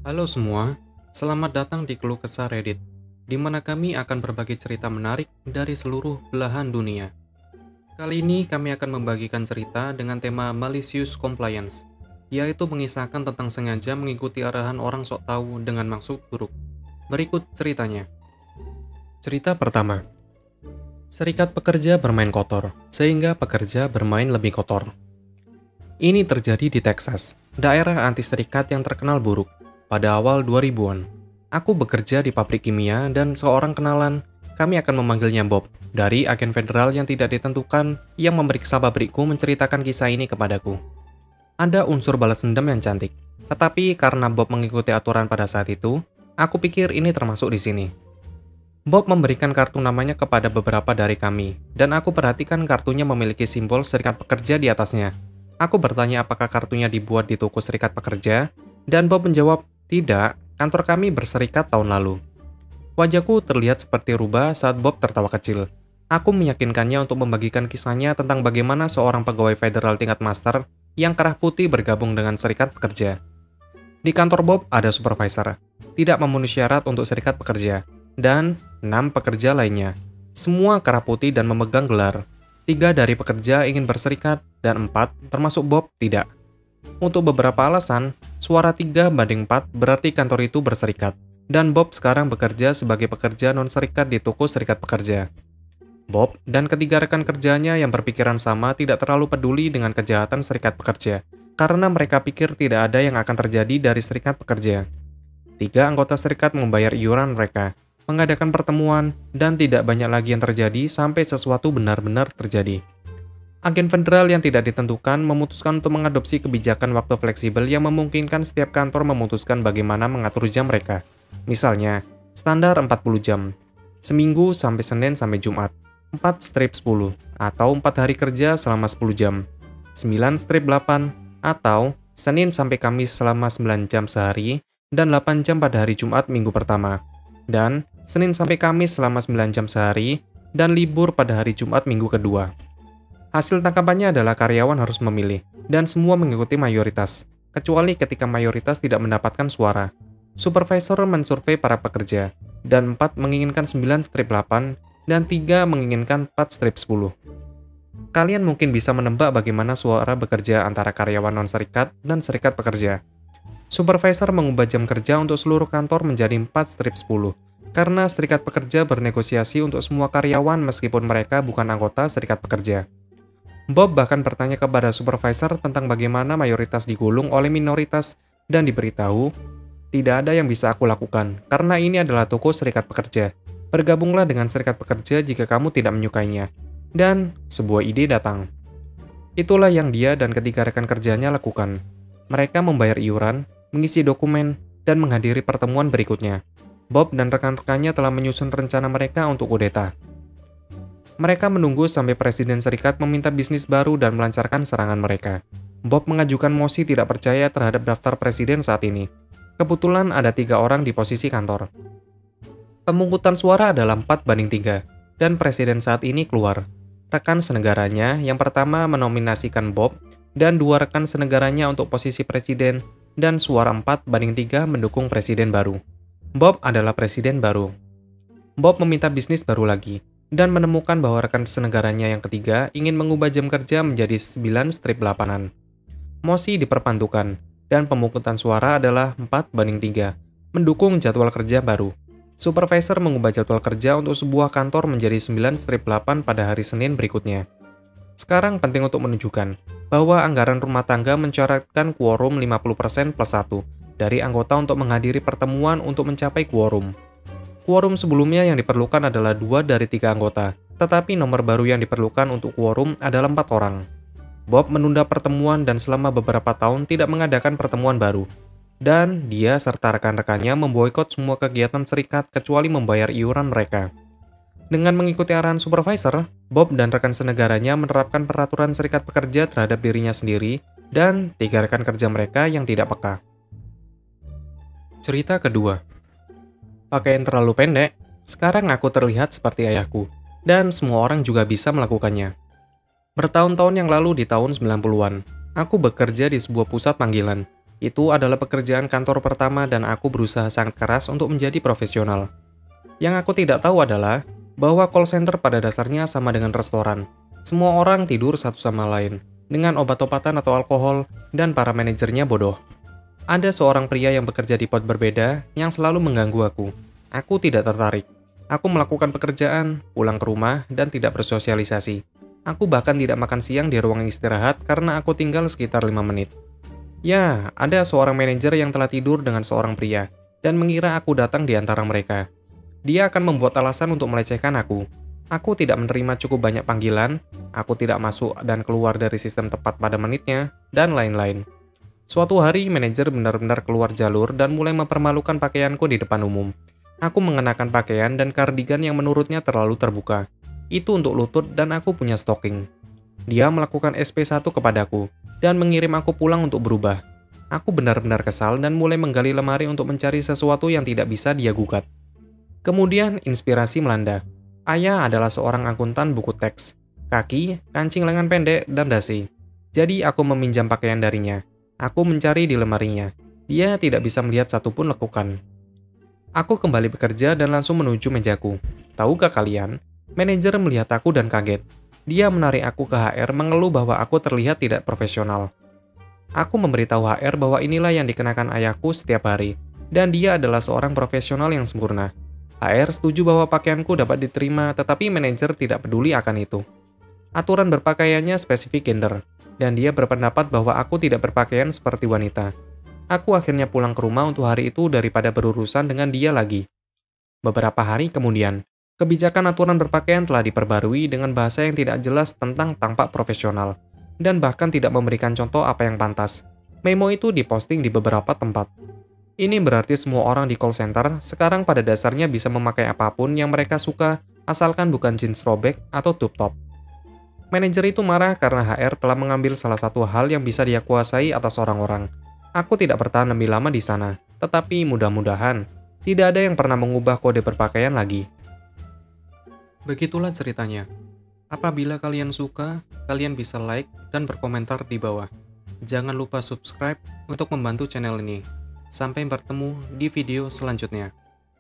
Halo semua, selamat datang di Keluh Kesah Reddit, di mana kami akan berbagi cerita menarik dari seluruh belahan dunia. Kali ini kami akan membagikan cerita dengan tema Malicious Compliance, yaitu mengisahkan tentang sengaja mengikuti arahan orang sok tahu dengan maksud buruk. Berikut ceritanya. Cerita pertama. Serikat pekerja bermain kotor, sehingga pekerja bermain lebih kotor. Ini terjadi di Texas, daerah anti serikat yang terkenal buruk. Pada awal 2000-an, aku bekerja di pabrik kimia dan seorang kenalan, kami akan memanggilnya Bob, dari agen federal yang tidak ditentukan yang memeriksa pabrikku menceritakan kisah ini kepadaku. Ada unsur balas dendam yang cantik, tetapi karena Bob mengikuti aturan pada saat itu, aku pikir ini termasuk di sini. Bob memberikan kartu namanya kepada beberapa dari kami, dan aku perhatikan kartunya memiliki simbol serikat pekerja di atasnya. Aku bertanya apakah kartunya dibuat di toko serikat pekerja, dan Bob menjawab, "Tidak, kantor kami berserikat tahun lalu." Wajahku terlihat seperti rubah saat Bob tertawa kecil. Aku meyakinkannya untuk membagikan kisahnya tentang bagaimana seorang pegawai federal tingkat master yang kerah putih bergabung dengan serikat pekerja. Di kantor Bob ada supervisor, tidak memenuhi syarat untuk serikat pekerja, dan 6 pekerja lainnya. Semua kerah putih dan memegang gelar. 3 dari pekerja ingin berserikat, dan 4, termasuk Bob, tidak. Untuk beberapa alasan, suara 3-4 berarti kantor itu berserikat, dan Bob sekarang bekerja sebagai pekerja non-serikat di toko serikat pekerja. Bob dan ketiga rekan kerjanya yang berpikiran sama tidak terlalu peduli dengan kejahatan serikat pekerja, karena mereka pikir tidak ada yang akan terjadi dari serikat pekerja. 3 anggota serikat membayar iuran mereka, mengadakan pertemuan, dan tidak banyak lagi yang terjadi sampai sesuatu benar-benar terjadi. Agen federal yang tidak ditentukan memutuskan untuk mengadopsi kebijakan waktu fleksibel yang memungkinkan setiap kantor memutuskan bagaimana mengatur jam mereka. Misalnya, standar 40 jam, seminggu sampai Senin sampai Jumat, 4/10, atau 4 hari kerja selama 10 jam, 9/8, atau Senin sampai Kamis selama 9 jam sehari, dan 8 jam pada hari Jumat minggu pertama, dan Senin sampai Kamis selama 9 jam sehari, dan libur pada hari Jumat minggu kedua. Hasil tangkapannya adalah karyawan harus memilih, dan semua mengikuti mayoritas, kecuali ketika mayoritas tidak mendapatkan suara. Supervisor mensurvei para pekerja, dan 4 menginginkan 9/8, dan 3 menginginkan 4/10. Kalian mungkin bisa menebak bagaimana suara bekerja antara karyawan non-serikat dan serikat pekerja. Supervisor mengubah jam kerja untuk seluruh kantor menjadi 4/10, karena serikat pekerja bernegosiasi untuk semua karyawan meskipun mereka bukan anggota serikat pekerja. Bob bahkan bertanya kepada supervisor tentang bagaimana mayoritas digulung oleh minoritas dan diberitahu, "Tidak ada yang bisa aku lakukan, karena ini adalah toko serikat pekerja. Bergabunglah dengan serikat pekerja jika kamu tidak menyukainya." Dan sebuah ide datang. Itulah yang dia dan ketiga rekan kerjanya lakukan. Mereka membayar iuran, mengisi dokumen, dan menghadiri pertemuan berikutnya. Bob dan rekan-rekannya telah menyusun rencana mereka untuk kudeta. Mereka menunggu sampai Presiden Serikat meminta bisnis baru dan melancarkan serangan mereka. Bob mengajukan mosi tidak percaya terhadap daftar presiden saat ini. Kebetulan ada 3 orang di posisi kantor. Pemungutan suara adalah 4/3, dan presiden saat ini keluar. Rekan senegaranya yang pertama menominasikan Bob, dan 2 rekan senegaranya untuk posisi presiden, dan suara 4/3 mendukung presiden baru. Bob adalah presiden baru. Bob meminta bisnis baru lagi, dan menemukan bahwa rekan senegaranya yang ketiga ingin mengubah jam kerja menjadi 9/8. Mosi diperpantukan, dan pemungutan suara adalah 4/3, mendukung jadwal kerja baru. Supervisor mengubah jadwal kerja untuk sebuah kantor menjadi 9/8 pada hari Senin berikutnya. Sekarang penting untuk menunjukkan bahwa anggaran rumah tangga mencaratkan kuorum 50% plus 1 dari anggota untuk menghadiri pertemuan untuk mencapai kuorum. Kuorum sebelumnya yang diperlukan adalah 2 dari 3 anggota, tetapi nomor baru yang diperlukan untuk kuorum adalah 4 orang. Bob menunda pertemuan dan selama beberapa tahun tidak mengadakan pertemuan baru, dan dia serta rekan-rekannya memboikot semua kegiatan serikat kecuali membayar iuran mereka. Dengan mengikuti arahan supervisor, Bob dan rekan senegaranya menerapkan peraturan serikat pekerja terhadap dirinya sendiri dan 3 rekan kerja mereka yang tidak peka. Cerita kedua. Pakaian terlalu pendek, sekarang aku terlihat seperti ayahku, dan semua orang juga bisa melakukannya. Bertahun-tahun yang lalu di tahun 90-an, aku bekerja di sebuah pusat panggilan. Itu adalah pekerjaan kantor pertama dan aku berusaha sangat keras untuk menjadi profesional. Yang aku tidak tahu adalah bahwa call center pada dasarnya sama dengan restoran. Semua orang tidur satu sama lain, dengan obat-obatan atau alkohol, dan para manajernya bodoh. Ada seorang pria yang bekerja di pot berbeda yang selalu mengganggu aku. Aku tidak tertarik. Aku melakukan pekerjaan, pulang ke rumah, dan tidak bersosialisasi. Aku bahkan tidak makan siang di ruang istirahat karena aku tinggal sekitar 5 menit. Ya, ada seorang manajer yang telah tidur dengan seorang pria, dan mengira aku datang di antara mereka. Dia akan membuat alasan untuk melecehkan aku. Aku tidak menerima cukup banyak panggilan, aku tidak masuk dan keluar dari sistem tepat pada menitnya, dan lain-lain. Suatu hari, manajer benar-benar keluar jalur dan mulai mempermalukan pakaianku di depan umum. Aku mengenakan pakaian dan kardigan yang menurutnya terlalu terbuka. Itu untuk lutut dan aku punya stocking. Dia melakukan SP1 kepadaku, dan mengirim aku pulang untuk berubah. Aku benar-benar kesal dan mulai menggali lemari untuk mencari sesuatu yang tidak bisa dia gugat. Kemudian, inspirasi melanda. Ayah adalah seorang akuntan buku teks, kaki, kancing lengan pendek, dan dasi. Jadi aku meminjam pakaian darinya. Aku mencari di lemarinya. Dia tidak bisa melihat satupun lekukan. Aku kembali bekerja dan langsung menuju mejaku. Tahukah kalian? Manajer melihat aku dan kaget. Dia menarik aku ke HR mengeluh bahwa aku terlihat tidak profesional. Aku memberitahu HR bahwa inilah yang dikenakan ayahku setiap hari, dan dia adalah seorang profesional yang sempurna. HR setuju bahwa pakaianku dapat diterima, tetapi manajer tidak peduli akan itu. Aturan berpakaiannya spesifik gender, dan dia berpendapat bahwa aku tidak berpakaian seperti wanita. Aku akhirnya pulang ke rumah untuk hari itu daripada berurusan dengan dia lagi. Beberapa hari kemudian, kebijakan aturan berpakaian telah diperbarui dengan bahasa yang tidak jelas tentang tampak profesional, dan bahkan tidak memberikan contoh apa yang pantas. Memo itu diposting di beberapa tempat. Ini berarti semua orang di call center sekarang pada dasarnya bisa memakai apapun yang mereka suka, asalkan bukan jeans robek atau tube top. Manajer itu marah karena HR telah mengambil salah satu hal yang bisa dia kuasai atas orang-orang. Aku tidak bertahan lebih lama di sana, tetapi mudah-mudahan tidak ada yang pernah mengubah kode berpakaian lagi. Begitulah ceritanya. Apabila kalian suka, kalian bisa like dan berkomentar di bawah. Jangan lupa subscribe untuk membantu channel ini. Sampai bertemu di video selanjutnya.